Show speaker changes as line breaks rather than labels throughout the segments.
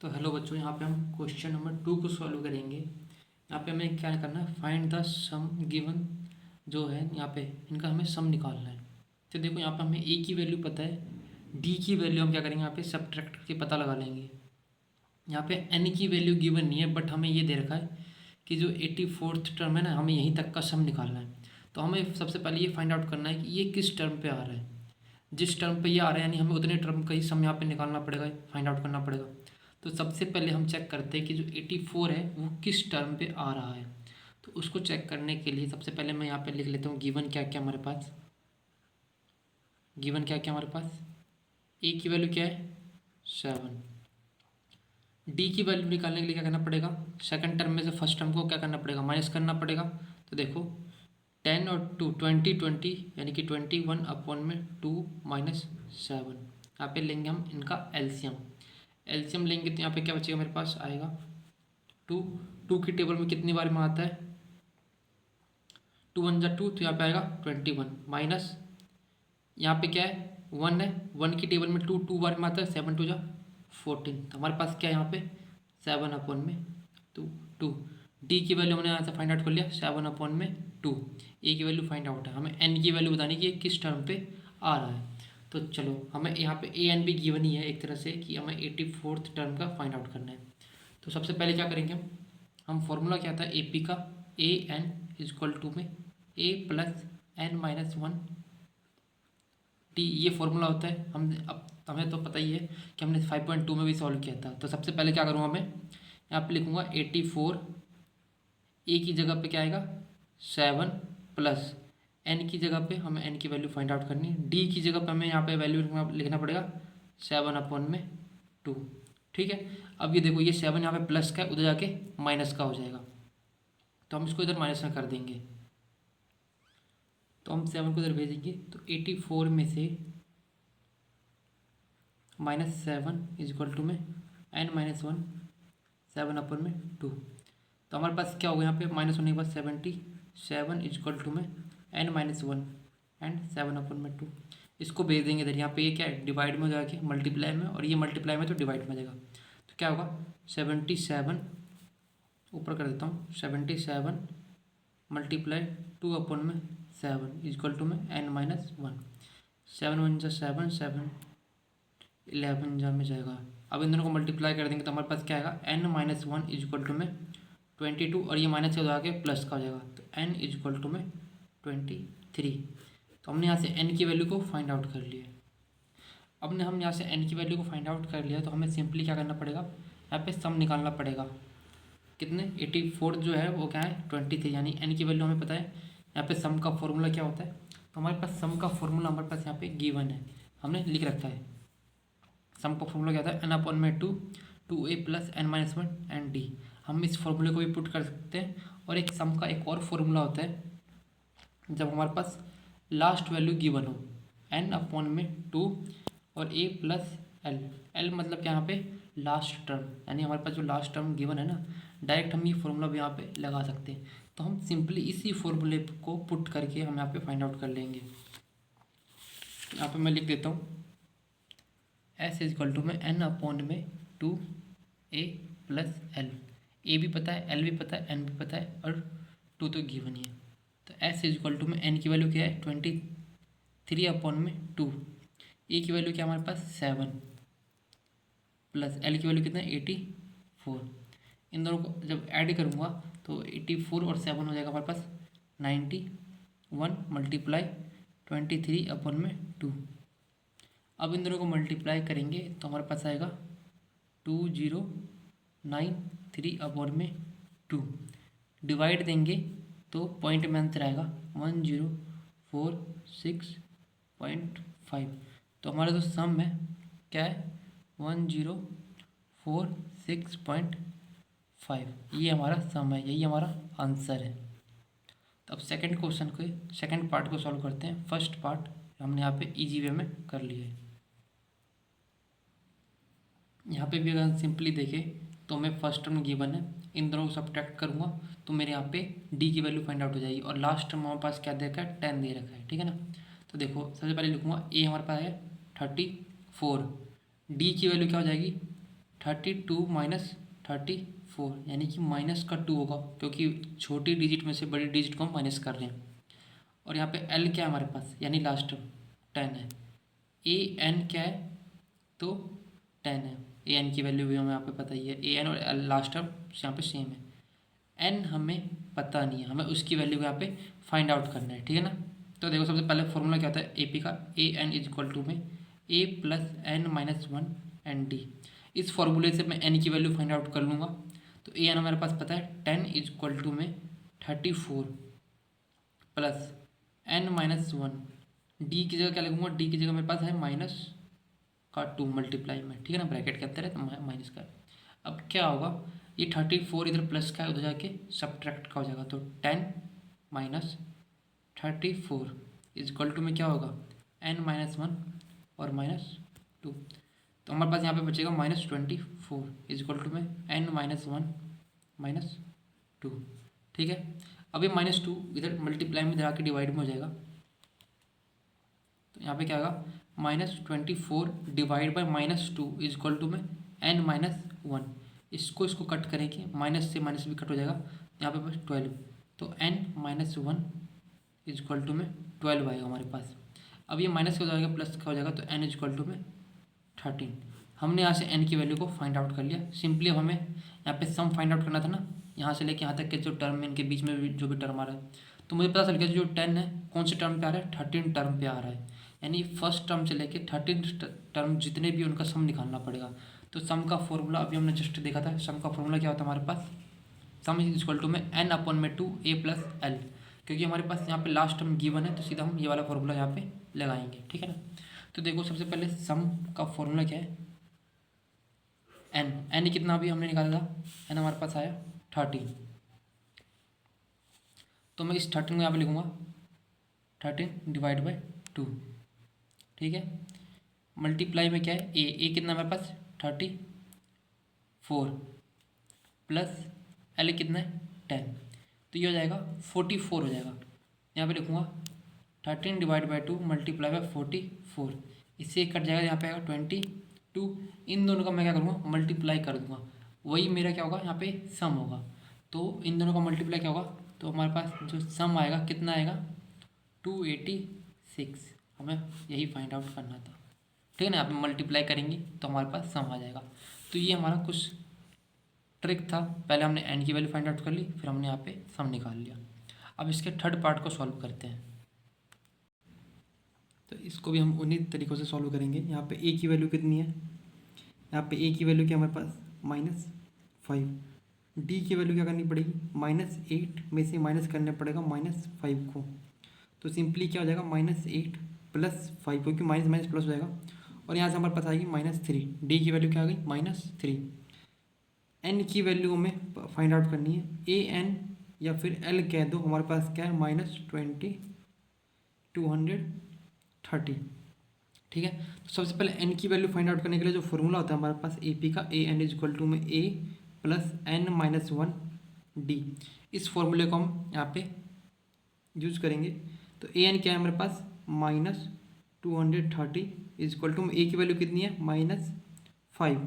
तो हेलो बच्चों, यहाँ पे हम क्वेश्चन नंबर 2 को सॉल्व करेंगे। यहाँ पे हमें क्या करना है, फाइंड द सम गिवन जो है यहाँ पे इनका हमें सम निकालना है। तो देखो यहाँ पे हमें ए की वैल्यू पता है, डी की वैल्यू हम क्या करेंगे यहाँ पे सब्ट्रैक्ट करके पता लगा लेंगे। यहाँ पे एन की वैल्यू गिवन नहीं है, बट हमें ये दे रखा है कि जो 84th टर्म है ना, हमें यहीं तक का सम निकालना है। तो हमें सबसे पहले ये फाइंड आउट करना है कि ये किस टर्म पे आ रहा है। जिस टर्म पे ये आ रहा है यानी हमें उतने टर्म का ही सम यहाँ पे निकालना पड़ेगा, फाइंड आउट करना पड़ेगा। तो सबसे पहले हम चेक करते हैं कि जो 84 है वो किस टर्म पे आ रहा है। तो उसको चेक करने के लिए सबसे पहले मैं यहाँ पे लिख लेता हूँ गिवन क्या क्या हमारे पास। गिवन क्या क्या हमारे पास, ए की वैल्यू क्या है 7। डी की वैल्यू निकालने के लिए क्या करना पड़ेगा, सेकंड टर्म में से फर्स्ट टर्म को क्या करना पड़ेगा, माइनस करना पड़ेगा। तो देखो 10 और 2 20 यानी कि 21 अपॉन में 2 माइनस 7। यहाँ पे लेंगे हम इनका एलसीएम। एलसीएम लेंगे तो यहाँ पे क्या बचेगा, मेरे पास आएगा 2। 2 की टेबल में कितनी बार में आता है, 2 1 जा 2, तो यहाँ पे आएगा 21 माइनस यहाँ पे क्या है 1 है, 1 की टेबल में 2 2 बार में आता है, 7 2 जा 14। तो हमारे पास क्या है यहाँ पे 7 अपॉन में 2। डी की वैल्यू हमने यहाँ से फाइंड आउट कर लिया 7 अपॉन में 2। ए की वैल्यू फाइंड आउट है, हमें एन की वैल्यू बतानी कि ये किस टर्म पे आ रहा है। तो चलो हमें यहाँ पे ए एन भी गिवन ही है एक तरह से कि हमें 84th टर्म का फाइंड आउट करना है। तो सबसे पहले क्या करेंगे हम फॉर्मूला क्या था ए पी का, ए एन इजक्वल टू में a plus n minus 1 T, ये फॉर्मूला होता है। हम अब हमें तो पता ही है कि हमने 5.2 में भी सॉल्व किया था। तो सबसे पहले क्या करूँगा मैं यहाँ पे लिखूँगा 84, ए की जगह पे क्या आएगा 7 प्लस एन की जगह पे हमें एन की वैल्यू फाइंड आउट करनी है। डी की जगह पे हमें यहाँ पे वैल्यू लिखना पड़ेगा 7 अपॉन में 2। ठीक है, अब ये देखो ये 7 यहाँ पे प्लस का है, उधर जाके माइनस का हो जाएगा, तो हम इसको इधर माइनस में कर देंगे। तो हम 7 को इधर भेजेंगे तो 84 में से -7 इज इक्वल टू में एन माइनस 1 7 अपॉन में 2। तो हमारे पास क्या होगा यहाँ पे माइनस होने के बाद 77 इज इक्वल टू में एन माइनस 1 एंड 7 अपॉन में 2। इसको भेज देंगे इधर, यहाँ पे ये क्या है डिवाइड में हो जाएगा मल्टीप्लाई में, और ये मल्टीप्लाई में तो डिवाइड में हो जाएगा। तो क्या होगा 77 ऊपर कर देता हूँ 77 मल्टीप्लाई 2 अपॉन में 7 इजक्वल टू में एन माइनस 1। 7 1 जा 7 7 11 जा में जाएगा। अब इन दोनों को मल्टीप्लाई कर देंगे तो हमारे पास क्या आएगा एन माइनस 1 इजक्वल टू में 22, और ये माइनस से आगे प्लस का हो जाएगा तो एन इजक्वल टू में 23। तो हमने यहाँ से एन की वैल्यू को फाइंड आउट कर लिया। अब ने हम यहाँ से एन की वैल्यू को फाइंड आउट कर लिया तो हमें सिंपली क्या करना पड़ेगा, यहाँ पे सम निकालना पड़ेगा। कितने 84 जो है वो क्या है 23, यानी एन की वैल्यू हमें पता है। यहाँ पे सम का फॉर्मूला क्या होता है, तो हमारे पास सम का फॉर्मूला हमारे पास यहाँ पे गिवन है, हमने लिख रखा है। सम का फॉर्मूला क्या होता है एन अपॉन में 2 a plus n minus 1 and d. हम इस फॉर्मूले को भी पुट कर सकते हैं। और एक सम का एक और फॉर्मूला होता है जब हमारे पास लास्ट वैल्यू गिवन हो, एन अपॉन में 2 और ए प्लस एल। एल मतलब क्या यहाँ पे लास्ट टर्म, यानी हमारे पास जो लास्ट टर्म गिवन है ना, डायरेक्ट हम ये फॉर्मूला भी यहाँ पे लगा सकते हैं। तो हम सिंपली इसी फॉर्मूले को पुट करके हम यहाँ पे फाइंड आउट कर लेंगे। यहाँ पे मैं लिख देता हूँ एस इज इक्वल टू में एन अपॉन में 2 ए प्लस एल। ए भी पता है, एल भी पता है, एन भी पता है, और 2 तो गिवन ही है। तो एस इज इक्वल टू में एन की वैल्यू क्या है 23 अपॉन में 2, ए की वैल्यू क्या हमारे पास 7 प्लस एल की वैल्यू कितना है 84। इन दोनों को जब ऐड करूँगा तो 84 और 7 हो जाएगा हमारे पास 91 मल्टीप्लाई 23 अपॉन में 2। अब इन दोनों को मल्टीप्लाई करेंगे तो हमारे पास आएगा 2093 अपॉन में 2। डिवाइड देंगे तो पॉइंट में आंसर आएगा 1046.5। तो हमारा जो सम है क्या है 1046.5, ये हमारा सम है, यही हमारा आंसर है। तो अब सेकंड क्वेश्चन को, सेकंड पार्ट को सॉल्व करते हैं। फर्स्ट पार्ट हमने यहाँ पे इजी वे में कर लिया है। यहाँ पे भी अगर सिंपली देखें तो हमें फर्स्ट टर्म गिवन है, इन दोनों को सब्ट्रैक्ट करूँगा तो मेरे यहाँ पे डी की वैल्यू फाइंड आउट हो जाएगी, और लास्ट टर्म हमारे पास क्या दे रखा है 10 दे रखा है। ठीक है ना, तो देखो सबसे पहले लिखूँगा ए हमारे पास है 34, डी की वैल्यू क्या हो जाएगी 32 माइनस 34, यानी कि माइनस का 2 होगा, क्योंकि छोटी डिजिट में से बड़ी डिजिट को हम माइनस कर रहे हैं। और यहाँ पे एल क्या है हमारे पास, यानी लास्ट टर्म 10 है। ए एन क्या है, तो 10 है। ए एन की वैल्यू भी हमें यहाँ पे पता ही है, ए एन और एल लास्ट टर्म यहाँ पे सेम है। एन हमें पता नहीं है, हमें उसकी वैल्यू यहाँ पे फाइंड आउट करना है, ठीक है ना। तो देखो सबसे पहले फॉर्मूला क्या होता है ए पी का, a n is equal to में a plus n minus one n d. इस फॉर्मूले से मैं एन की वैल्यू फाइंड आउट कर लूँगा। तो ए एन हमारे पास पता है 10 इज इक्वल टू में 34 plus n minus one. D की जगह क्या लिखूँगा, डी की जगह मेरे पास है माइनस का 2 मल्टीप्लाई में, ठीक है ना, ब्रैकेट के अंदर है तो माइनस का। अब क्या होगा, ये 34 इधर प्लस का है, उधर जाके सब्ट्रैक्ट का हो जाएगा। तो 10 माइनस 34 इज इक्वल टू में क्या होगा, n माइनस वन और माइनस 2। तो हमारे पास यहाँ पे बचेगा -24 इज इक्वल टू में n माइनस वन माइनस 2, ठीक है। अब ये -2 इधर मल्टीप्लाई में जाके डिवाइड में हो जाएगा। तो यहाँ पे क्या होगा, -24 divide by -2 is equal to में n माइनस वन। इसको कट करेंगे, माइनस से माइनस भी कट हो जाएगा, यहाँ पे बस 12। तो n minus one is equal to में 12 आएगा हमारे पास। अब ये माइनस का हो जाएगा, प्लस का हो जाएगा, तो n इज इक्वल टू में 13। हमने यहाँ से n की वैल्यू को फाइंड आउट कर लिया। सिंपली हमें यहाँ पे सम फाइंड आउट करना था ना, यहाँ से लेके यहाँ तक के जो टर्म है, इनके बीच में भी जो भी टर्म आ रहा है। तो मुझे पता चल गया जो 10 है कौन से टर्म पे आ रहा है, 13 टर्म पे आ रहा है। यानी फर्स्ट टर्म से लेके 13 टर्म जितने भी उनका सम निकालना पड़ेगा। तो सम का फॉर्मूला अभी हमने जस्ट देखा था, सम का फॉर्मूला क्या होता है हमारे पास, सम इज इक्वल टू में n अपॉन में 2 a प्लस एल। क्योंकि हमारे पास यहाँ पे लास्ट टर्म गिवन है, तो सीधा हम ये वाला फॉर्मूला यहाँ पे लगाएंगे, ठीक है ना। तो देखो सबसे पहले सम का फॉर्मूला क्या है, n कितना अभी हमने निकाला था, n हमारे पास आया 13। तो मैं इस 13 को यहाँ पे लिखूँगा 13 डिवाइड बाई 2, ठीक है। मल्टीप्लाई में क्या है, ए कितना हमारे पास 34 प्लस एल कितना है 10, तो ये हो जाएगा 44 हो जाएगा। यहाँ पे लिखूँगा 13 डिवाइड बाई 2 मल्टीप्लाई बाई 44, इससे कट जाएगा, यहाँ पे आएगा 22। इन दोनों का मैं क्या करूँगा, मल्टीप्लाई कर दूँगा, वही मेरा क्या होगा यहाँ पे सम होगा। तो इन दोनों का मल्टीप्लाई क्या होगा, तो हमारे पास जो सम आएगा कितना आएगा 286। हमें यही फाइंड आउट करना था, ठीक है ना। आप मल्टीप्लाई करेंगे तो हमारे पास सम आ जाएगा। तो ये हमारा कुछ ट्रिक था, पहले हमने n की वैल्यू फाइंड आउट कर ली, फिर हमने यहाँ पे सम निकाल लिया। अब इसके थर्ड पार्ट को सॉल्व करते हैं। तो इसको भी हम उन्हीं तरीक़ों से सॉल्व करेंगे। यहाँ पे a की वैल्यू कितनी है, यहाँ पे a की वैल्यू क्या हमारे पास -5। d की वैल्यू क्या करनी पड़ेगी, -8 में से माइनस करना पड़ेगा -5 को। तो सिंपली क्या हो जाएगा, -8 प्लस 5, क्योंकि माइनस माइनस प्लस हो जाएगा। और यहाँ से हमारे पास आएगी -3। डी की वैल्यू क्या आ गई -3। एन की वैल्यू हमें फाइंड आउट करनी है, ए एन या फिर एल कह दो, हमारे पास क्या है -230, ठीक है। तो सबसे पहले एन की वैल्यू फाइंड आउट करने के लिए जो फॉर्मूला होता है हमारे पास ए पी का, a n is equal to में a plus n minus one d, इस फॉर्मूले को हम यहाँ पे यूज करेंगे। तो ए एन क्या है हमारे पास -230 इज इक्वल टू में ए की वैल्यू कितनी है -5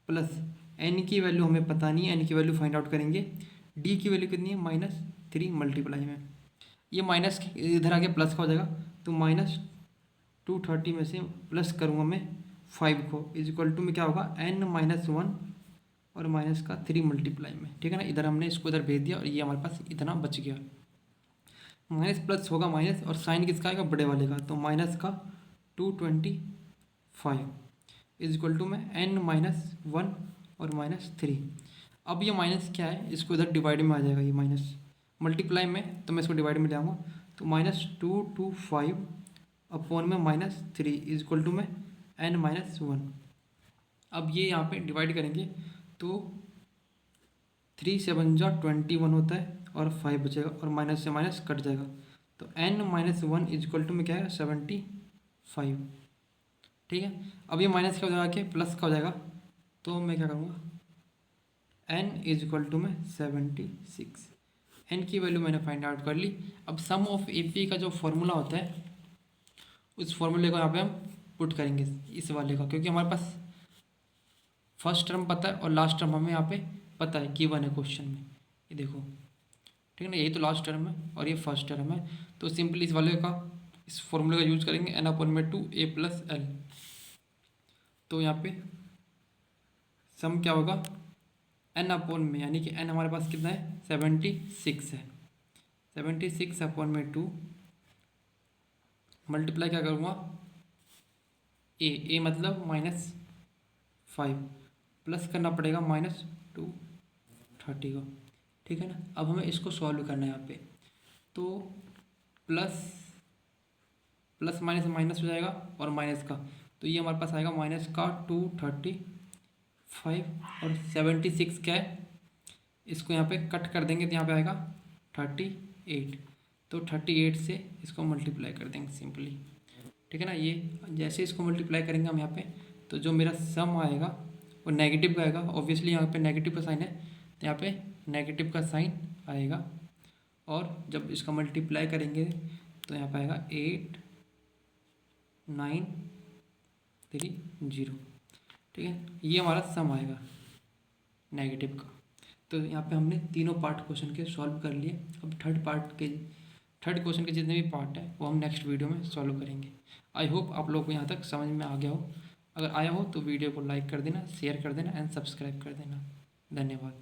प्लस एन की वैल्यू हमें पता नहीं है, एन की वैल्यू फाइंड आउट करेंगे। डी की वैल्यू कितनी है -3 मल्टीप्लाई में, ये माइनस इधर आके प्लस का हो जाएगा। तो -230 में से प्लस करूँगा मैं 5 को, इज इक्वल टू में क्या होगा n माइनस वन और माइनस का 3 मल्टीप्लाई में, ठीक है ना। इधर हमने इसको इधर भेज दिया और ये हमारे पास इतना बच गया। माइनस प्लस होगा माइनस, और साइन किसका आएगा बड़े वाले का, तो माइनस का 225 इज इक्वल टू में n माइनस वन और -3। अब ये माइनस क्या है, इसको इधर डिवाइड में आ जाएगा, ये माइनस मल्टीप्लाई में, तो मैं इसको डिवाइड में ले आऊँगा। तो -225 अपॉन में -3 इज इक्वल टू में n माइनस वन। अब ये यहाँ पे डिवाइड करेंगे तो 3 7 जा 21 होता है और 5 बचेगा, और माइनस से माइनस कट जाएगा। तो n minus one is equal to में क्या है 75, ठीक है। अब ये माइनस का हो जाएगा कि प्लस का हो जाएगा, तो मैं क्या करूँगा n इज इक्वल टू में 76। n की वैल्यू मैंने फाइंड आउट कर ली। अब सम ऑफ ए पी का जो फॉर्मूला होता है, उस फॉर्मूले को यहाँ पे हम पुट करेंगे इस वाले का, क्योंकि हमारे पास फर्स्ट टर्म पता है और लास्ट टर्म हमें यहाँ पे पता है, गिवन है क्वेश्चन में, ये देखो, ठीक है ना, यही तो लास्ट टर्म है और ये फर्स्ट टर्म है। तो सिंपली इस वाले का, इस फॉर्मूले का यूज करेंगे, n/2 a+l। तो यहाँ पे सम क्या होगा, n/, यानी कि n हमारे पास कितना है, 76 है, 76/2 मल्टीप्लाई क्या करूँगा, ए मतलब -5 प्लस करना पड़ेगा -230 को, ठीक है ना। अब हमें इसको सॉल्व करना है यहाँ पे, तो प्लस प्लस माइनस माइनस हो जाएगा और माइनस का, तो ये हमारे पास आएगा -235 और 76 क्या है, इसको यहाँ पे कट कर देंगे तो यहाँ पे आएगा 38, तो 38 से इसको मल्टीप्लाई कर देंगे सिंपली, ठीक है ना। ये जैसे इसको मल्टीप्लाई करेंगे हम यहाँ पे, तो जो मेरा सम आएगा वो नेगेटिव का आएगा, ऑब्वियसली यहाँ पे नेगेटिव का साइन है तो यहाँ पे नेगेटिव का साइन आएगा, और जब इसका मल्टीप्लाई करेंगे तो यहाँ पे आएगा 8930, ठीक है, ये हमारा सम आएगा नेगेटिव का। तो यहाँ पे हमने तीनों पार्ट क्वेश्चन के सॉल्व कर लिए। अब थर्ड क्वेश्चन के जितने भी पार्ट है वो हम नेक्स्ट वीडियो में सॉल्व करेंगे। आई होप आप लोग को यहाँ तक समझ में आ गया हो। अगर आया हो तो वीडियो को लाइक कर देना, शेयर कर देना एंड सब्सक्राइब कर देना। धन्यवाद।